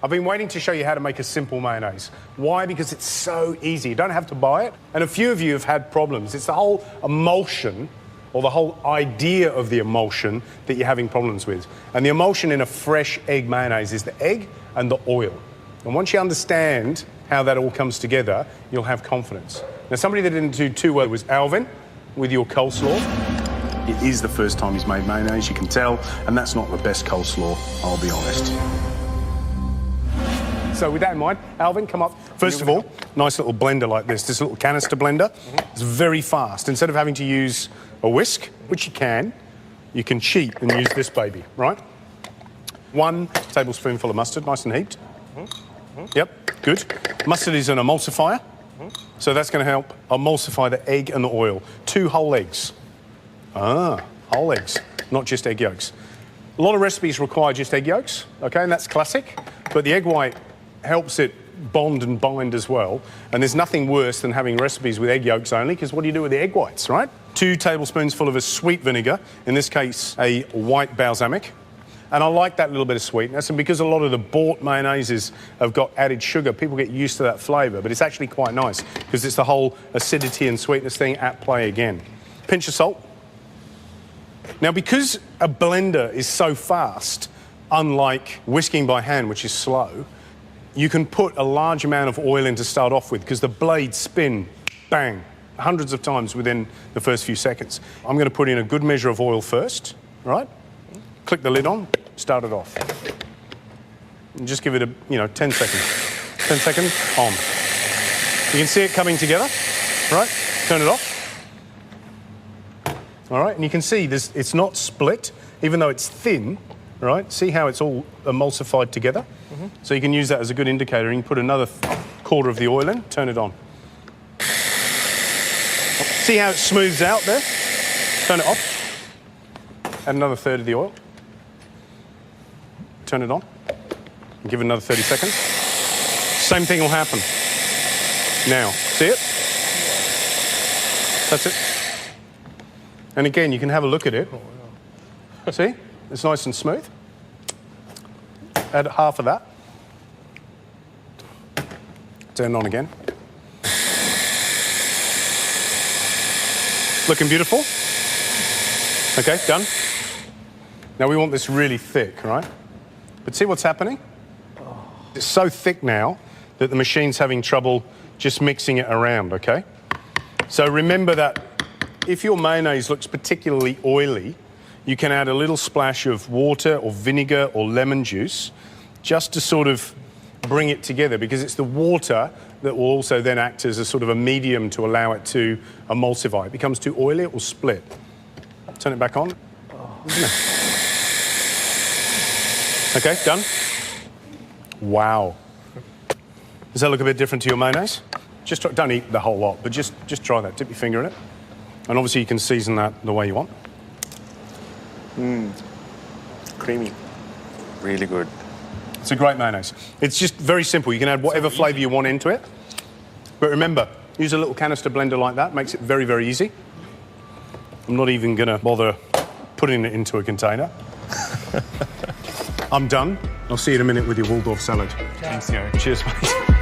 I've been waiting to show you how to make a simple mayonnaise. Why? Because it's so easy. You don't have to buy it. And a few of you have had problems. It's the whole emulsion, or the whole idea of the emulsion, that you're having problems with. And the emulsion in a fresh egg mayonnaise is the egg and the oil. And once you understand how that all comes together, you'll have confidence. Now, somebody that didn't do too well was Alvin with your coleslaw. It is the first time he's made mayonnaise, you can tell, and that's not the best coleslaw, I'll be honest. So with that in mind, Alvin, come up. First of all, nice little blender like this little canister blender. It's very fast. Instead of having to use a whisk, which you can cheat and use this baby, right? 1 tablespoonful of mustard, nice and heaped. Yep, good. Mustard is an emulsifier, so that's going to help emulsify the egg and the oil. 2 whole eggs. Whole eggs, not just egg yolks. A lot of recipes require just egg yolks, okay, and that's classic, but the egg white helps it bond and bind as well, and there's nothing worse than having recipes with egg yolks only, because what do you do with the egg whites, right? 2 tablespoons full of a sweet vinegar, in this case a white balsamic, and I like that little bit of sweetness, and because a lot of the bought mayonnaises have got added sugar, people get used to that flavour, but it's actually quite nice, because it's the whole acidity and sweetness thing at play again. Pinch of salt. Now, because a blender is so fast, unlike whisking by hand, which is slow, you can put a large amount of oil in to start off with, because the blades spin, bang, hundreds of times within the first few seconds. I'm going to put in a good measure of oil first, right? Click the lid on, start it off. And just give it 10 seconds. 10 seconds, on. You can see it coming together, right? Turn it off. All right, and you can see it's not split, even though it's thin, right? See how it's all emulsified together? So you can use that as a good indicator. You can put another quarter of the oil in, turn it on. See how it smooths out there? Turn it off. Add another third of the oil. Turn it on. And give it another 30 seconds. Same thing will happen. Now, see it? That's it. And again, you can have a look at it. See? It's nice and smooth. Add half of that. Turn it on again. Looking beautiful. Okay, done. Now we want this really thick, right? But see what's happening? It's so thick now that the machine's having trouble just mixing it around, okay? So remember that if your mayonnaise looks particularly oily, you can add a little splash of water or vinegar or lemon juice just to sort of bring it together, because it's the water that will also then act as a sort of a medium to allow it to emulsify. If it becomes too oily, it will split. Turn it back on. Okay, done. Wow. Does that look a bit different to your mayonnaise? Just try, don't eat the whole lot, but just try that. Dip your finger in it. And obviously you can season that the way you want. Creamy. Really good. It's a great mayonnaise. It's just very simple. You can add whatever flavour you want into it. But remember, use a little canister blender like that. Makes it very, very easy. I'm not even going to bother putting it into a container. I'm done. I'll see you in a minute with your Waldorf salad. Thanks, Gary. Cheers, mate.